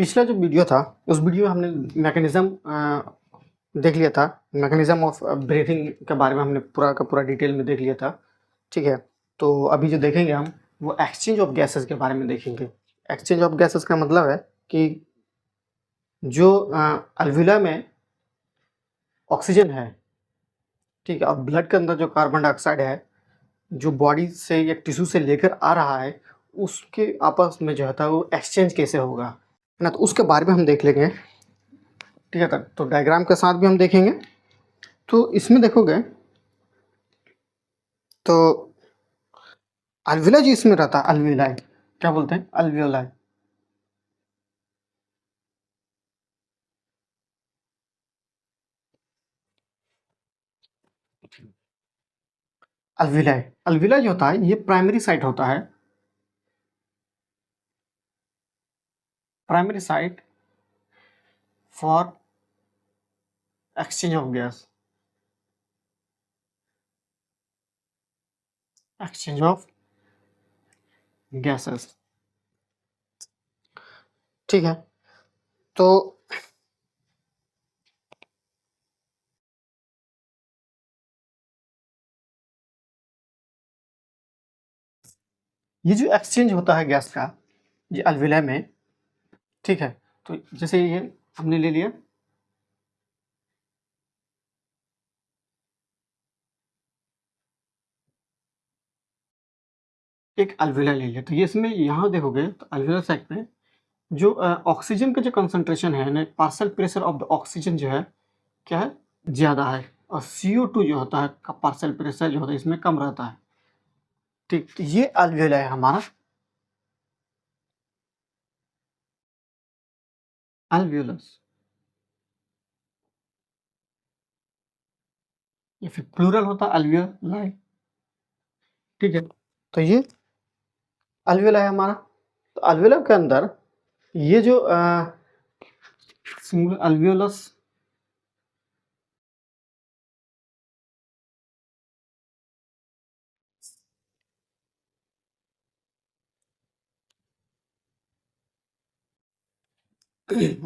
पिछला जो वीडियो था उस वीडियो में हमने मैकेनिज्म देख लिया था। मैकेनिज्म ऑफ ब्रीथिंग के बारे में हमने पूरा का पूरा डिटेल में देख लिया था। ठीक है, तो अभी जो देखेंगे हम वो एक्सचेंज ऑफ गैसेस के बारे में देखेंगे। एक्सचेंज ऑफ गैसेस का मतलब है कि जो अल्विला में ऑक्सीजन है, ठीक है, और ब्लड के अंदर जो कार्बन डाइऑक्साइड है जो बॉडी से या टिश्यू से लेकर आ रहा है, उसके आपस में जो है वो एक्सचेंज कैसे होगा, है ना, तो उसके बारे में हम देख लेंगे। ठीक है, तो डायग्राम के साथ भी हम देखेंगे। तो इसमें देखोगे तो अल्विला जी इसमें रहता है। अल्विलाई क्या बोलते हैं? अल्वियोलाई। अल्विलाई अल्विला जो होता है ये प्राइमरी साइट होता है। Primary site for exchange of gas, exchange of gases. ठीक है, तो ये जो एक्सचेंज होता है गैस का, ये अल्विला में, ठीक है, तो जैसे ये हमने ले लिया, एक अल्विला ले लिया, तो ये इसमें यहाँ देखोगे तो अल्विला साइड में जो ऑक्सीजन का जो कंसंट्रेशन है ना, partial pressure of the oxygen जो है क्या है, ज़्यादा है, और CO2 जो होता है का पार्शियल प्रेशर जो होता है इसमें कम रहता है। ठीक, तो ये अल्वियोला है हमारा, अल्वियोलस, या फिर प्लूरल होता है अल्वियोलाई। ठीक है, तो ये अल्वियोला है हमारा। तो अल्वियोला के अंदर ये जो सिंगल अल्वियोलस,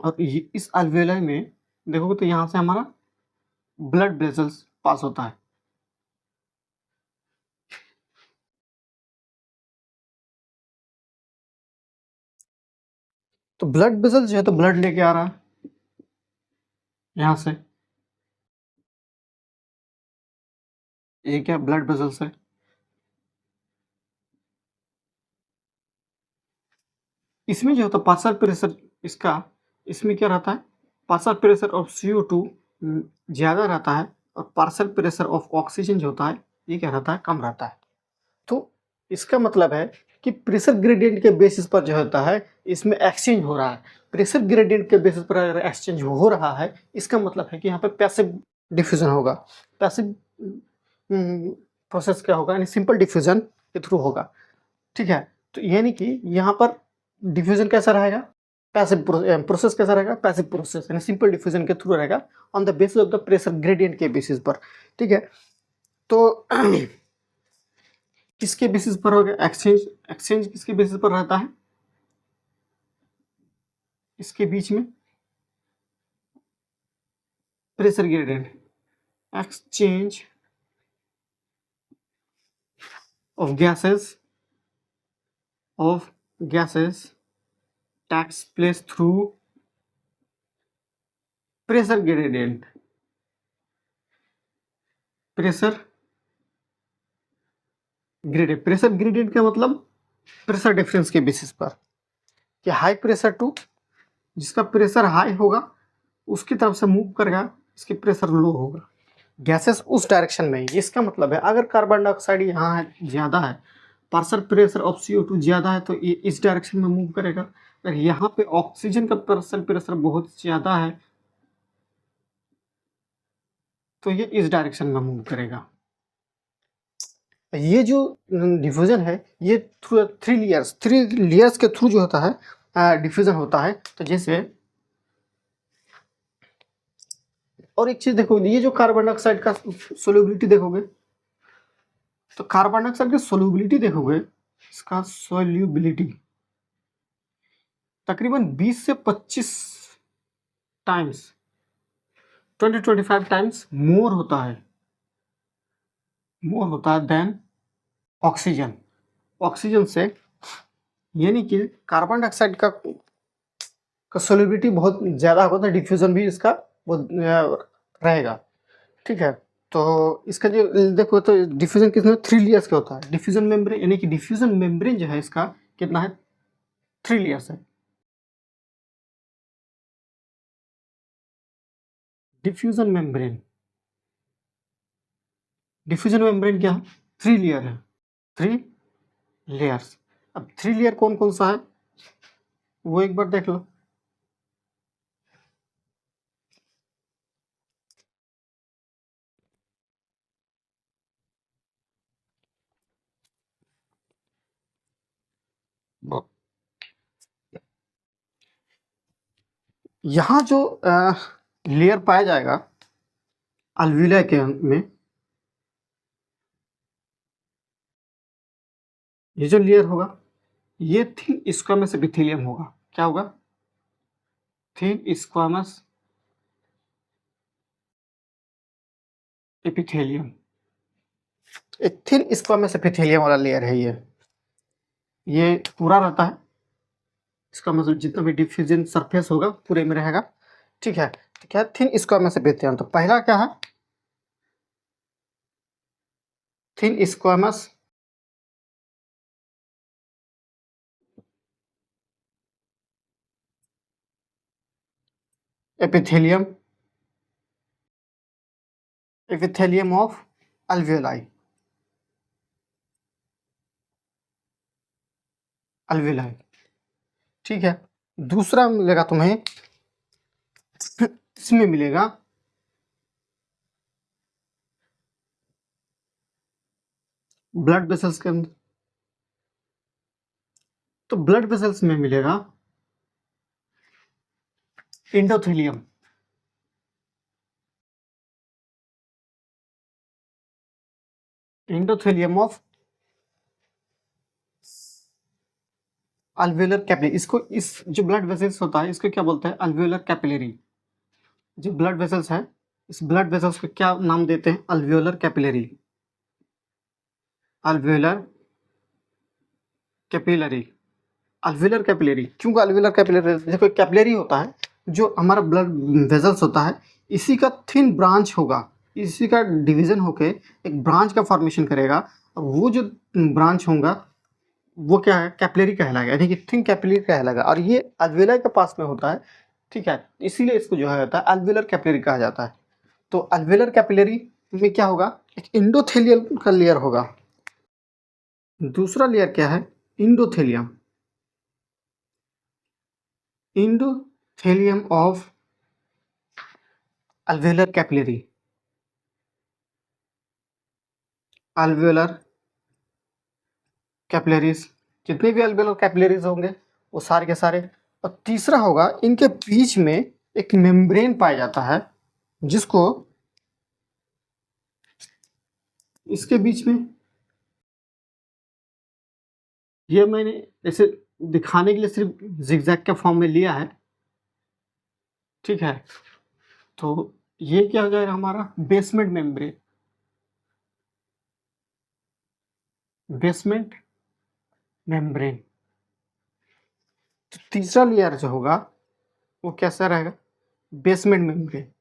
और इस अल्वियोलाई में देखोगे तो यहाँ से हमारा ब्लड वेसल्स पास होता है। तो ब्लड वेसल्स जो है तो ब्लड लेके आ रहा है यहाँ से, ये क्या ब्लड वेसल्स है। इसमें जो होता है पार्शियल प्रेशर इसका, इसमें क्या रहता है, पार्शियल प्रेशर ऑफ CO2 ज़्यादा रहता है, और पार्शियल प्रेशर ऑफ ऑक्सीजन जो होता है ये क्या रहता है, कम रहता है। तो इसका मतलब है कि प्रेशर ग्रेडियंट के बेसिस पर जो होता है इसमें एक्सचेंज हो रहा है। प्रेशर ग्रेडियंट के बेसिस पर अगर एक्सचेंज हो रहा है, इसका मतलब है कि यहाँ पे पैसिव डिफ्यूजन होगा। पैसिव प्रोसेस क्या होगा, यानी सिंपल डिफ्यूजन के थ्रू होगा। ठीक है, तो यानी कि यहाँ पर डिफ्यूजन कैसा रहेगा, पैसिव प्रोसेस कैसा रहेगा, पैसिव प्रोसेस यानी सिंपल डिफ्यूजन के थ्रू रहेगा on the basis of the pressure gradient के बेसिस पर। ठीक है, तो किसके बेसिस पर होगा एक्सचेंज, एक्सचेंज किसके बेसिस पर रहता है, इसके बीच में pressure gradient, exchange of gases takes place through pressure gradient. Pressure gradient का मतलब प्रेशर डिफरेंस के बेसिस पर, कि हाई प्रेशर टू, जिसका प्रेशर हाई होगा उसकी तरफ से मूव करेगा, इसकी प्रेशर लो होगा, गैसेस उस डायरेक्शन में। इसका मतलब है अगर कार्बन डाइऑक्साइड यहाँ है ज़्यादा है, पार्शियल प्रेशर ऑफ CO2 ज़्यादा है, तो ये इस डायरेक्शन में मूव करेगा। अगर यहाँ पे ऑक्सीजन का पार्शियल प्रेशर बहुत ज़्यादा है तो ये इस डायरेक्शन में मूव करेगा। ये जो डिफ्यूजन है ये थ्रू थ्री लेयर्स के थ्रू जो होता है डिफ्यूजन होता है। तो जैसे और एक चीज देखोगे, ये जो कार्बन डाइऑक्साइड का सोल्युबिलिटी देखोगे, तो कार्बन डाइऑक्साइड की सोल्युबिलिटी देखोगे, इसका सोल्युबिलिटी तकरीबन 20 से 25 टाइम्स 20-25 टाइम्स मोर होता है देन ऑक्सीजन। ऑक्सीजन से, यानी कि कार्बन डाइऑक्साइड का सोलिबिलिटी बहुत ज़्यादा होगा तो डिफ्यूजन भी इसका बहुत रहेगा। ठीक है, तो इसका जो देखो तो डिफ्यूजन कितना 3 लेयर्स का होता है। डिफ्यूजन मेम्ब्रेन, यानी कि डिफ्यूजन मेम्ब्रेन जो है इसका कितना है, 3 लेयर्स है। डिफ्यूजन मेम्ब्रेन क्या है, 3 लेयर है, 3 लेयर्स। अब 3 लेयर कौन कौन सा है वो एक बार देख लो। यहाँ जो लेयर पाया जाएगा अल्विला के में, ये जो लेयर होगा ये थिन स्क्वामस एपिथेलियम होगा। क्या होगा, थिन स्क्वामस एपिथेलियम। एक थिन स्क्वामस एपिथेलियम वाला लेयर है ये पूरा रहता है। इसका मतलब जितना भी डिफ्यूजन सरफेस होगा पूरे में रहेगा। ठीक है, तो क्या थिन स्क्वामस एपिथेलियम, तो पहला क्या है, thin squamous epithelium of alveoli. ठीक है, दूसरा मिलेगा तुम्हें, इसमें मिलेगा ब्लड वेसल्स के अंदर, तो ब्लड वेसल्स में मिलेगा इंडोथेलियम। Of alveolar capillary. इसको, इस जो ब्लड वेसल्स होता है इसको क्या बोलते हैं, अल्वेलर कैपिलरी। जो ब्लड वेसल्स है, इस ब्लड वेसल्स को क्या नाम देते हैं, अल्वेलर कैपिलरी। अल्वेलर कैपिलरी क्यों अल्वेलर कैपिलरी, देखो कैपिलरी होता है जो हमारा ब्लड वेसल्स होता है, इसी का थिन ब्रांच होगा, इसी का डिवीजन होके एक ब्रांच का फॉर्मेशन करेगा। वो जो ब्रांच होगा वो क्या है, कैपिलरी कहलाएगा, यानी कि थिन कैपिलरी कहलाएगा, और ये अल्वेला के पास में होता है। ठीक है, इसीलिए इसको जो है होता है अल्वेलर कैपिलरी कहा जाता है। तो अल्वेलर कैपिलरी में क्या होगा, एक इंडोथेलियल का लेयर होगा। दूसरा लेयर क्या है, इंडोथेलियम ऑफ अल्वेलर कैपिलरी। जितने भी अल्वेलर कैपिलरीज होंगे वो सारे के सारे। और तीसरा होगा, इनके बीच में एक मेम्ब्रेन पाया जाता है, जिसको इसके बीच में, ये मैंने ऐसे दिखाने के लिए सिर्फ जिगजैग के फॉर्म में लिया है। ठीक है, तो ये क्या हो जाएगा हमारा बेसमेंट मेम्ब्रेन। तो तीसरा लेयर जो होगा वो कैसा रहेगा, बेसमेंट मेम्ब्रेन।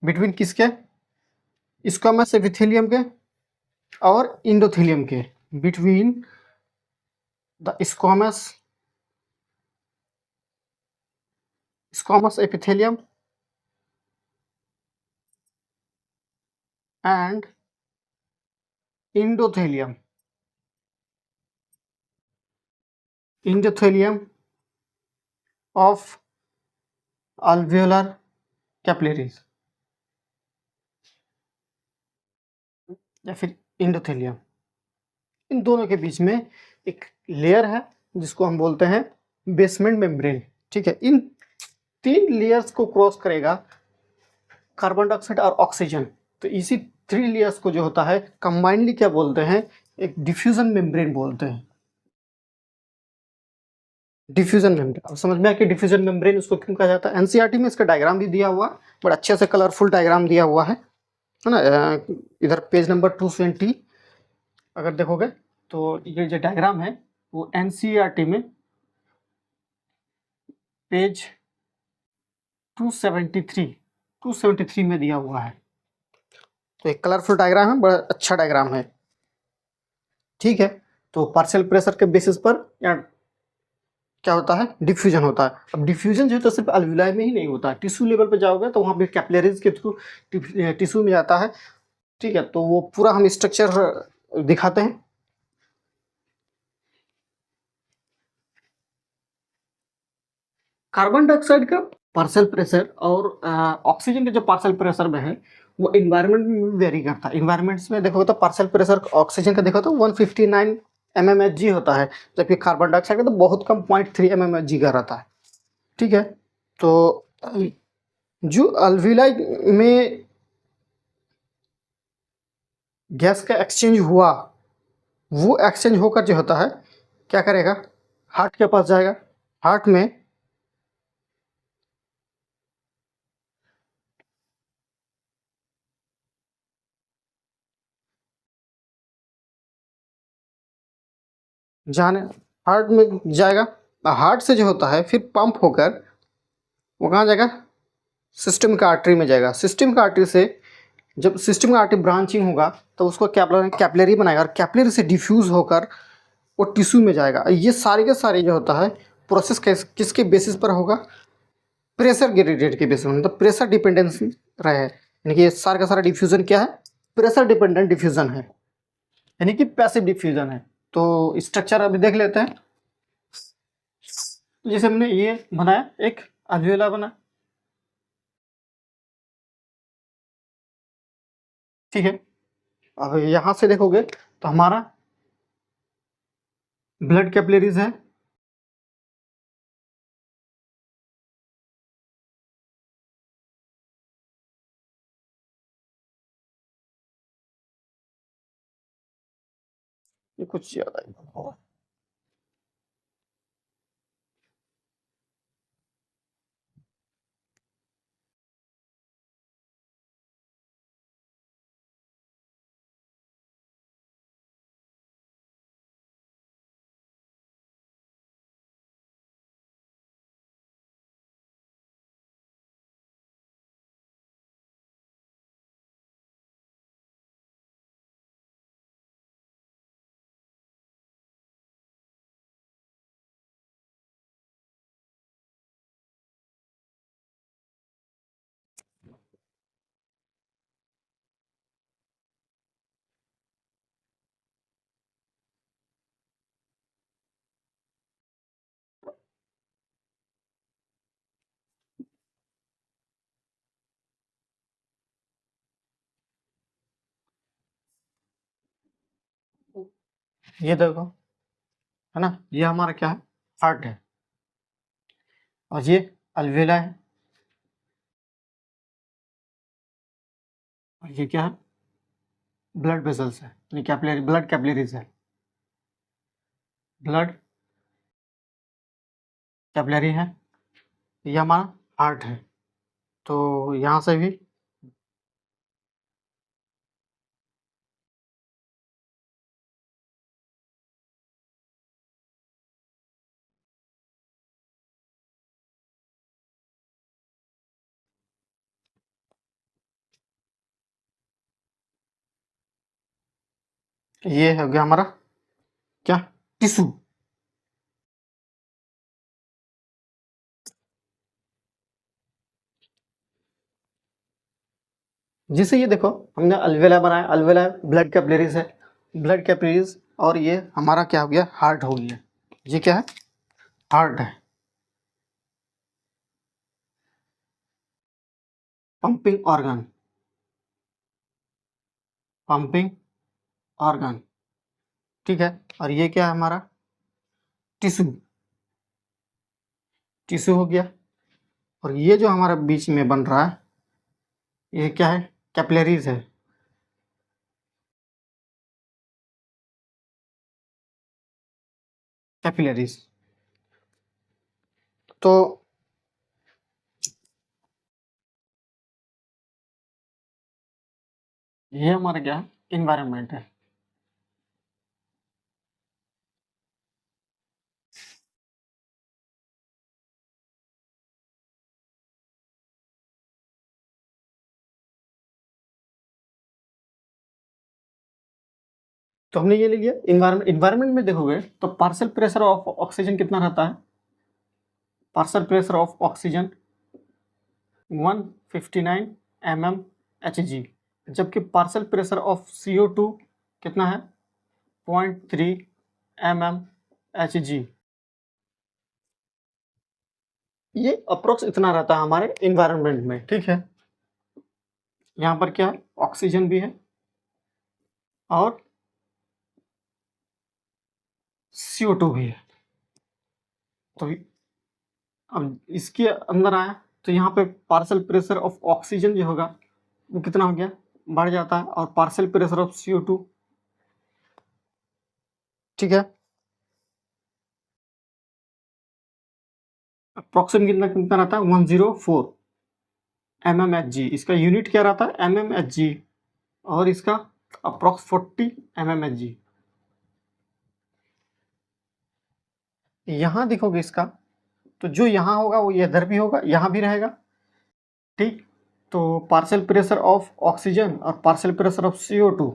बिटवीन किसके, स्क्वामस एपिथेलियम के और इंडोथेलियम के, between the squamous epithelium and endothelium of alveolar capillaries या फिर इंडोथेलियम। इन दोनों के बीच में एक लेयर है जिसको हम बोलते हैं बेसमेंट मेम्ब्रेन। ठीक है, इन 3 लेयर्स को क्रॉस करेगा कार्बन डाइऑक्साइड और ऑक्सीजन, तो इसी 3 लेयर्स को जो होता है कंबाइनली क्या बोलते हैं, एक डिफ्यूजन मेम्ब्रेन बोलते हैं। डिफ्यूजन मेम्ब्रेन, अब समझ में आया कि डिफ्यूजन मेम्ब्रेन उसको क्यों कहा जाता है। एनसीईआरटी में इसका डायग्राम भी दिया हुआ, बड़ा अच्छे से कलरफुल डायग्राम दिया हुआ है ना। इधर पेज नंबर 220 अगर देखोगे तो ये जो डायग्राम है वो एनसीईआरटी में पेज 273 में दिया हुआ है। तो एक कलरफुल डायग्राम है, बड़ा अच्छा डायग्राम है, ठीक है। तो पार्शियल प्रेशर के बेसिस पर या क्या होता है, डिफ्यूजन होता है। अब डिफ्यूजन जो है तो सिर्फ अल्विलाई में ही नहीं होता है, टिश्यू लेवल पे जाओगे तो वहाँ पे कैपिलरीज के थ्रू टिश्यू में जाता है, ठीक है। तो वो पूरा हम स्ट्रक्चर दिखाते हैं। कार्बन डाइऑक्साइड का पार्शियल प्रेशर और ऑक्सीजन के जो पार्शियल प्रेशर में है वो इन्वायरमेंट में वेरी करता है। इन्वायरमेंट्स में देखोगे तो पार्शियल प्रेशर ऑक्सीजन का देखो तो 159 mmHg होता है, जबकि कार्बन डाइऑक्साइड का तो बहुत कम 0.3 mmHg का रहता है, ठीक है। तो जो अल्विलाई में गैस का एक्सचेंज हुआ, वो एक्सचेंज होकर जो होता है क्या करेगा, हार्ट के पास जाएगा। हार्ट में जाने हार्ट में जाएगा, हार्ट से जो होता है फिर पंप होकर वो कहाँ जाएगा, सिस्टम का आर्टरी में जाएगा। सिस्टम का आर्टरी से जब सिस्टम का आर्टरी ब्रांचिंग होगा तो उसको कैपिलरी बनाएगा, और कैपिलरी से डिफ्यूज़ होकर वो टिश्यू में जाएगा। ये सारे के सारे जो होता है प्रोसेस किसके बेसिस पर होगा, प्रेशर ग्रेडिएंट के बेसिस पर, मतलब प्रेशर डिपेंडेंसी रहे है। यानी कि ये सारा का सारा डिफ्यूज़न क्या है, प्रेशर डिपेंडेंट डिफ्यूज़न है, यानी कि पैसिव डिफ्यूज़न है। तो स्ट्रक्चर अभी देख लेते हैं। जैसे हमने ये बनाया, एक अल्वियोला बना, ठीक है। अब यहाँ से देखोगे तो हमारा ब्लड कैपिलरीज है, ये कुछ ज्यादा ही होगा। ये देखो, है ना, ये हमारा क्या है, हार्ट है, और ये अल्वेला है, और ये क्या है, ब्लड वेसल्स है, यानी कैपिलरी, ब्लड कैपिलरीज है, ब्लड कैपिलरी है। ये हमारा हार्ट है। तो यहाँ से भी ये हो गया हमारा क्या, टिश्यू। जिसे ये देखो हमने अल्वेला बनाया, अल्वेला ब्लड कैपिलरीज है, ब्लड कैपिलरीज, और ये हमारा क्या हो गया, हार्ट हो गया। ये क्या है, हार्ट है, पंपिंग ऑर्गन, पंपिंग ऑर्गन, ठीक है। और ये क्या है हमारा, टिश्यू, टिश्यू हो गया। और ये जो हमारा बीच में बन रहा है ये क्या है? कैपिलरीज है। कैपिलरीज। तो ये हमारा क्या है? इन्वायरमेंट है। तो हमने ये ले लिया इन्वायरमेंट। इन्वायरमेंट में देखोगे तो पार्शियल प्रेशर ऑफ ऑक्सीजन कितना रहता है? Partial pressure of oxygen 159 mmHg, जबकि पार्शियल प्रेशर ऑफ CO2 कितना है? 0.3 mmHg। ये अप्रोक्स इतना रहता है हमारे इन्वायरमेंट में, ठीक है। यहाँ पर क्या है? ऑक्सीजन भी है और CO2 भी है। तो अब इसके अंदर आया तो यहाँ पे पार्शियल प्रेशर ऑफ ऑक्सीजन जो होगा वो कितना हो गया? बढ़ जाता है। और पार्शियल प्रेशर ऑफ CO2, ठीक है, अप्रोक्सीमेट कितना कितना रहता है? 104 mmHg। इसका यूनिट क्या रहता है? mmHg। और इसका अप्रोक्स 40 mmHg। यहाँ देखोगे इसका तो जो यहाँ होगा वो इधर भी होगा, यहाँ भी रहेगा, ठीक। तो पार्शियल प्रेशर ऑफ ऑक्सीजन और पार्शियल प्रेशर ऑफ CO2,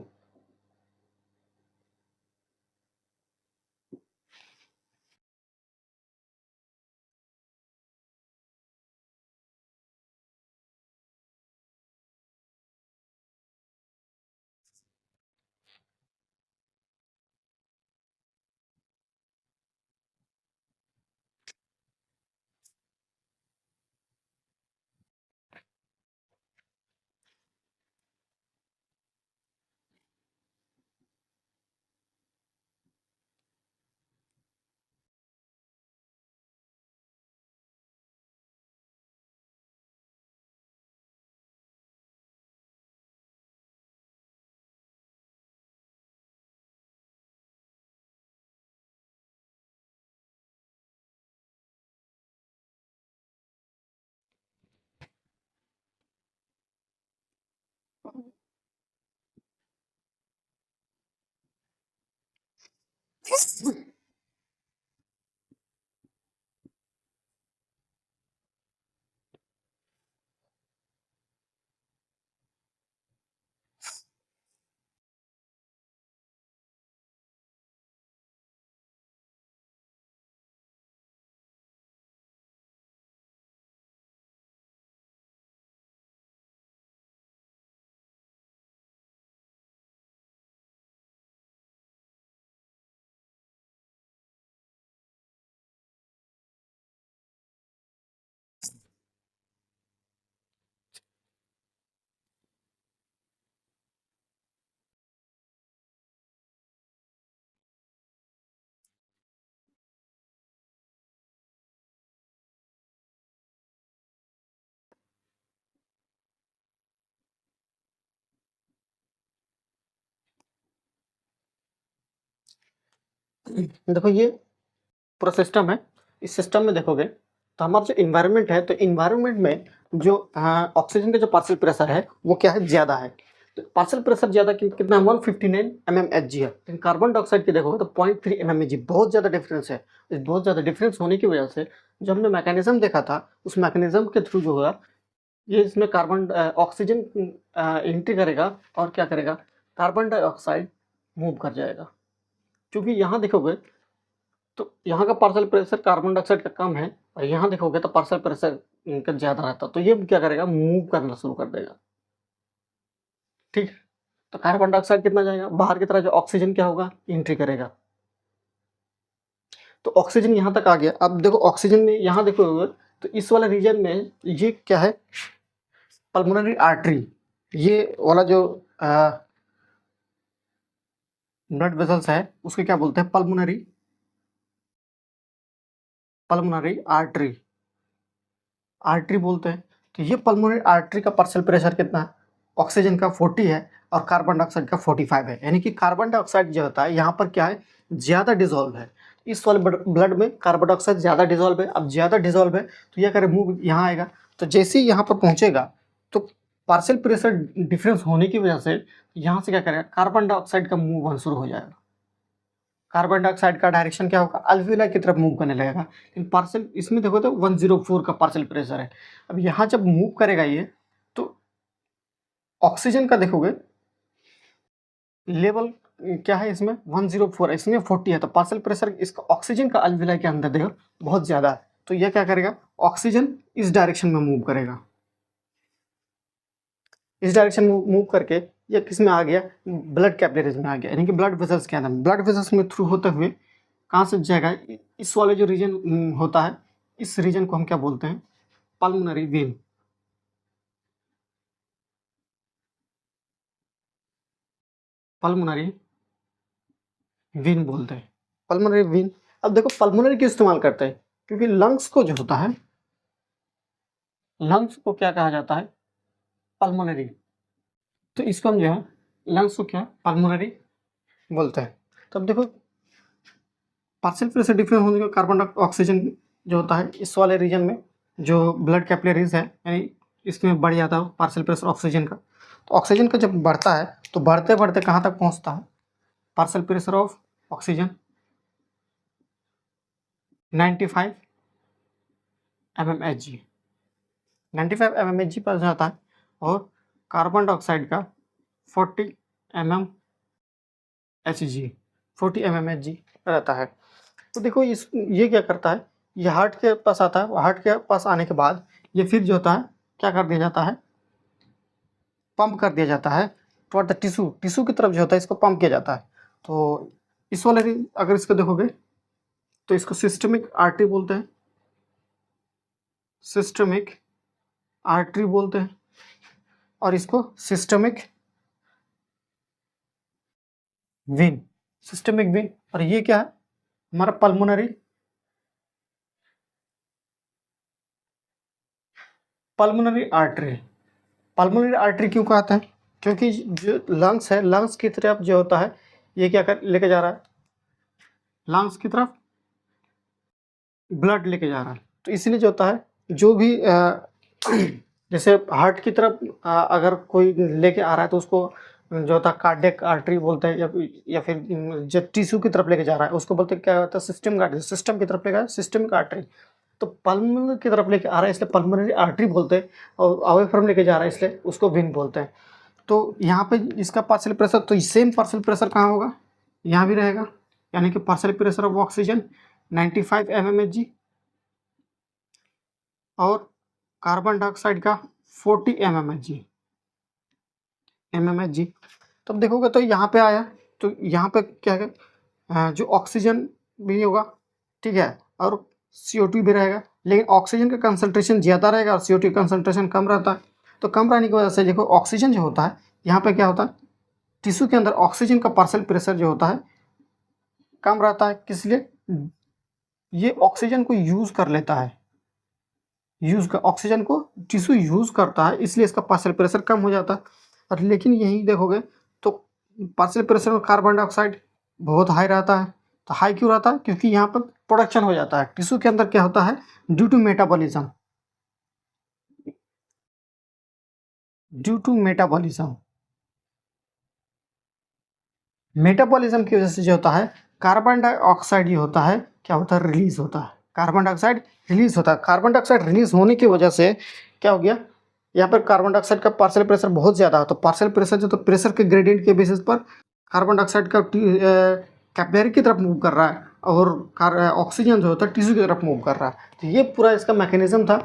देखो ये पूरा सिस्टम है। इस सिस्टम में देखोगे तो हमारा जो इन्वायरमेंट है, तो इन्वायरमेंट में जो ऑक्सीजन का जो पार्शियल प्रेशर है वो क्या है? ज़्यादा है। तो पार्शियल प्रेशर ज़्यादा कितना? 159 mmHg है। लेकिन कार्बन डाइऑक्साइड की देखोगे तो 0.3 mmHg, बहुत ज़्यादा डिफरेंस है। इस बहुत ज़्यादा डिफरेंस होने की वजह से जो हमने मैकेनिज्म देखा था उस मैकेनिज्म के थ्रू जो होगा ये इसमें कार्बन ऑक्सीजन एंट्री करेगा और क्या करेगा? कार्बन डाइऑक्साइड मूव कर जाएगा। क्योंकि यहाँ देखोगे तो यहाँ का पार्शियल प्रेशर कार्बन डाइऑक्साइड का कम है और यहाँ देखोगे तो पार्शियल प्रेशर इनका ज़्यादा रहता है। तो ये क्या करेगा? मूव करना शुरू कर देगा, ठीक। तो कार्बन डाइऑक्साइड कितना जाएगा बाहर की तरफ, जो ऑक्सीजन क्या होगा? एंट्री करेगा। तो ऑक्सीजन यहाँ तक आ गया। अब देखो ऑक्सीजन में यहाँ देखोगे तो इस वाले रीजन में ये क्या है? Pulmonary artery. ये वाला जो ब्लड वेसल्स है उसके क्या बोलते हैं? Pulmonary artery. आर्टरी बोलते हैं। तो ये पल्मोनरी आर्टरी का पार्शियल प्रेशर कितना है, ऑक्सीजन का 40 है और कार्बन डाइऑक्साइड का 45 है। यानी कि कार्बन डाइऑक्साइड जो होता है यहाँ पर क्या है, ज़्यादा डिजोल्व है। इस वाले ब्लड में कार्बन डाइऑक्साइड ज़्यादा डिजोल्व है। अब ज़्यादा डिजोल्व है तो यह करे मूव यहाँ आएगा, तो जैसे ही यहाँ पर पहुँचेगा तो पार्शियल प्रेशर डिफरेंस होने की वजह से यहाँ से क्या करेगा, कार्बन डाइऑक्साइड का मूव होना शुरू हो जाएगा। कार्बन डाइऑक्साइड का डायरेक्शन क्या होगा, अल्वियोलाई की तरफ मूव करने लगेगा। लेकिन पार्शियल इसमें देखो तो 104 का पार्शियल प्रेशर है। अब यहाँ जब मूव करेगा ये, तो ऑक्सीजन का देखोगे लेवल क्या है, इसमें 104 है, इसमें 40 है। तो पार्शियल प्रेशर इसका ऑक्सीजन का अल्वियोलाई के अंदर देखो बहुत ज़्यादा है। तो यह क्या करेगा, ऑक्सीजन इस डायरेक्शन में मूव करेगा, इस डायरेक्शन में मूव करके ये किस में आ गया, ब्लड कैपिलरीज में आ गया, यानी कि ब्लड वेसल्स के अंदर, ब्लड वेसल्स में थ्रू होते हुए कहाँ से जाएगा, इस वाले जो रीजन होता है, इस रीजन को हम क्या बोलते हैं, पल्मोनरी वेन। पल्मोनरी वेन बोलते हैं, पल्मोनरी वेन। अब देखो पल्मोनरी क्यों इस्तेमाल करते हैं, क्योंकि लंग्स को जो होता है, लंग्स को क्या कहा जाता है, पल्मोनरी। तो इसको हम जो है लंग्स को क्या पल्मोनरी बोलते हैं। तो अब देखो पार्शियल प्रेशर डिफरेंस होने का कार्बन ऑक्सीजन जो होता है इस वाले रीजन में जो ब्लड कैपिलरीज है, यानी इसमें बढ़ जाता है पार्शियल प्रेशर ऑक्सीजन का। तो ऑक्सीजन का जब बढ़ता है तो बढ़ते बढ़ते कहाँ तक पहुँचता है, partial pressure of oxygen 95 mmHg, 95 mmHg पर जाता है, और कार्बन डाइऑक्साइड का 40 mmHg, 40 mmHg रहता है। तो देखो ये क्या करता है, ये हार्ट के पास आता है, हार्ट के पास आने के बाद ये फिर जो होता है क्या कर दिया जाता है, पंप कर दिया जाता है टुवर्ड द टिश्यू, टिश्यू की तरफ जो होता है इसको पंप किया जाता है। तो इस वाले अगर इसको देखोगे तो इसको सिस्टमिक आर्टरी बोलते हैं, सिस्टमिक आर्टरी बोलते हैं, और इसको सिस्टमिक वेन, सिस्टमिक वेन। और ये क्या है, हमारा pulmonary, pulmonary artery. Pulmonary artery क्यों कहते हैं, क्योंकि जो लंग्स है, लंग्स की तरफ जो होता है ये क्या कर लेके जा रहा है, लंग्स की तरफ ब्लड लेके जा रहा है। तो इसलिए जो होता है जो भी जैसे हार्ट की तरफ अगर कोई लेके आ रहा है तो उसको जो होता है कार्डियक आर्टरी बोलते हैं, या फिर जो टिश्यू की तरफ लेके जा रहा है उसको बोलते हैं क्या होता है, सिस्टम आर्टरी, सिस्टम की तरफ लेके सिस्टमिक आर्टरी। तो पल्मोनरी की तरफ लेके आ रहा है इसलिए पल्मोनरी आर्टरी बोलते हैं, और अवे फ्रॉम लेके जा रहा है इसलिए उसको वेन बोलते हैं। तो यहाँ पे इसका पार्शियल प्रेशर, तो सेम पार्शियल प्रेशर कहाँ होगा, यहाँ भी रहेगा, यानी कि partial pressure of oxygen 95 mmHg और कार्बन डाइऑक्साइड का 40 mmHg। तो अब देखोगे तो यहाँ पे आया, तो यहाँ पे क्या है, जो ऑक्सीजन भी होगा, ठीक है, और CO2 भी रहेगा, लेकिन ऑक्सीजन का कंसंट्रेशन ज़्यादा रहेगा और CO2 का कंसंट्रेशन कम रहता है। तो कम रहने की वजह से देखो ऑक्सीजन जो होता है यहाँ पे क्या होता है, टिश्यू के अंदर ऑक्सीजन का पार्शियल प्रेशर जो होता है कम रहता है। किस लिए, ये ऑक्सीजन को यूज़ कर लेता है, ऑक्सीजन को टिश्यू यूज़ करता है, इसलिए इसका पार्शियल प्रेशर कम हो जाता है। और लेकिन यही देखोगे तो पार्शियल प्रेशर में कार्बन डाइऑक्साइड बहुत हाई रहता है। तो हाई क्यों रहता है, क्योंकि यहाँ पर प्रोडक्शन हो जाता है टिश्यू के अंदर, क्या होता है, due to metabolism, due to metabolism, metabolism की वजह से जो होता है कार्बन डाइऑक्साइड ये होता है, क्या होता है, रिलीज होता है, कार्बन डाइऑक्साइड रिलीज होता है। कार्बन डाइऑक्साइड रिलीज होने की वजह से क्या हो गया, यहाँ पर कार्बन डाइऑक्साइड का पार्शियल प्रेशर बहुत ज़्यादा है। तो पार्शियल प्रेशर जो, तो प्रेशर के ग्रेडियंट के बेसिस पर कार्बन डाइऑक्साइड का कैपिलरी की तरफ मूव कर रहा है, और ऑक्सीजन जो होता है टिश्यू की तरफ मूव कर रहा है। तो ये पूरा इसका मैकेनिज्म था।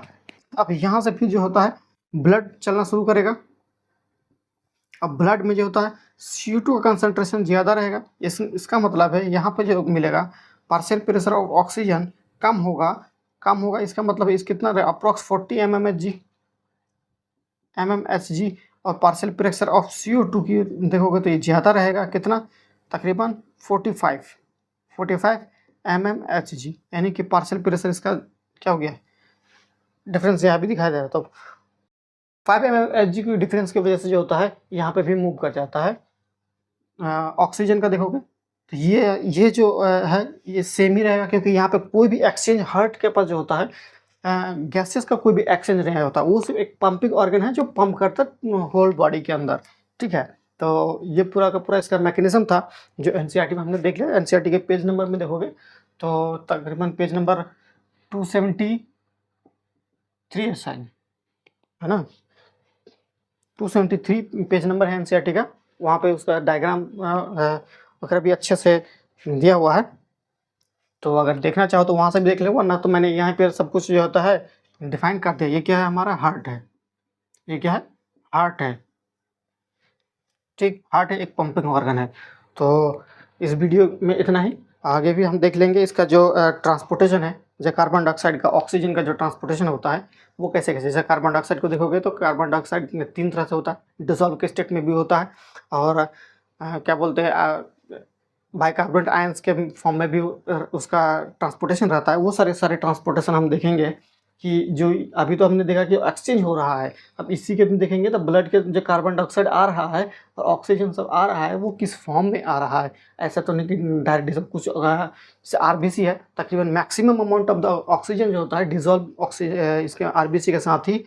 अब यहाँ से फिर जो होता है ब्लड चलना शुरू करेगा। अब ब्लड में जो होता है CO2 का कंसंट्रेशन ज़्यादा रहेगा, इसका मतलब है यहाँ पे जो मिलेगा पार्शियल प्रेशर ऑफ ऑक्सीजन कम होगा, इसका मतलब है इस कितना रहेगा, अप्रॉक्स 40 mmHg, और पार्शियल प्रेशर ऑफ CO2 की देखोगे तो ये ज़्यादा रहेगा, कितना, तकरीबन 45 mmHg, यानी कि पार्शियल प्रेशर इसका क्या हो गया, डिफरेंस यहाँ भी दिखाई दे रहा है। तो 5 mHg की डिफरेंस की वजह से जो होता है यहाँ पे भी मूव कर जाता है। ऑक्सीजन का देखोगे तो ये जो है ये सेम ही रहेगा, क्योंकि यहाँ पे कोई भी एक्सचेंज हार्ट के पास जो होता है गैसेस का कोई भी एक्सचेंज नहीं होता, वो सिर्फ एक पंपिंग ऑर्गन है जो पंप करता है होल बॉडी के अंदर। ठीक है, तो ये पूरा का पूरा इसका मैकेनिज्म था जो एनसीईआरटी में हमने देख लिया। एनसीईआरटी के पेज नंबर में देखोगे तो तकरीबन पेज नंबर 273 है शायद, है ना, 273 पेज नंबर है एनसीईआरटी का। वहाँ पे उसका डायग्राम वगैरह भी अच्छे से दिया हुआ है, तो अगर देखना चाहो तो वहाँ से भी देख लो, वरना तो मैंने यहाँ पे सब कुछ जो होता है डिफाइन कर दिया। ये क्या है, हमारा हार्ट है, ये क्या है, हार्ट है। ठीक, हार्ट है, एक पंपिंग ऑर्गन है। तो इस वीडियो में इतना ही, आगे भी हम देख लेंगे इसका जो ट्रांसपोर्टेशन है, जो कार्बन डाइऑक्साइड का ऑक्सीजन का जो ट्रांसपोर्टेशन होता है वो कैसे कैसे। जैसे कार्बन डाइऑक्साइड को देखोगे तो कार्बन डाइऑक्साइड 3 तरह से होता है, डिसॉल्व के स्टेट में भी होता है, और क्या बोलते हैं बाइकार्बोनेट आयंस के फॉर्म में भी उसका ट्रांसपोर्टेशन रहता है। वो सारे ट्रांसपोर्टेशन हम देखेंगे कि जो अभी तो हमने देखा कि एक्सचेंज हो रहा है, अब इसी के भी देखेंगे तो ब्लड के जो कार्बन डाइऑक्साइड आ रहा है और ऑक्सीजन सब आ रहा है वो किस फॉर्म में आ रहा है। ऐसा तो नहीं कि डायरेक्ट सब कुछ, जैसे आरबीसी है, तकरीबन maximum amount of the oxygen जो होता है डिजॉल्व ऑक्सीजन इसके आरबीसी के साथ ही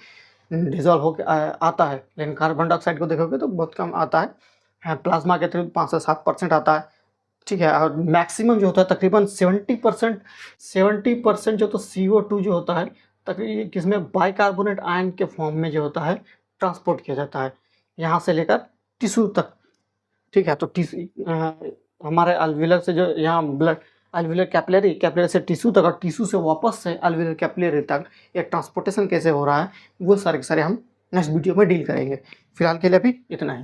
डिजॉल्व होकर आता है। लेकिन कार्बन डाइऑक्साइड को देखोगे तो बहुत कम आता है, प्लाज्मा के थ्रू 5 से 7% आता है। ठीक है, और मैक्सिमम जो होता है तकरीबन 70% जो तो CO2 जो होता है तकरीबन किसमें बाइकार्बोनेट आयन के फॉर्म में जो होता है ट्रांसपोर्ट किया जाता है यहाँ से लेकर टिश्यू तक। ठीक है, तो हमारे अल्विलर से जो यहाँ ब्लड अल्विलर कैपिलरी से टिश्यू तक और टिश्यू से वापस से अल्विलर कैपिलरी तक ये ट्रांसपोर्टेशन कैसे हो रहा है वो सारे के सारे हम नेक्स्ट वीडियो में डील करेंगे। फिलहाल के लिए अभी इतना ही।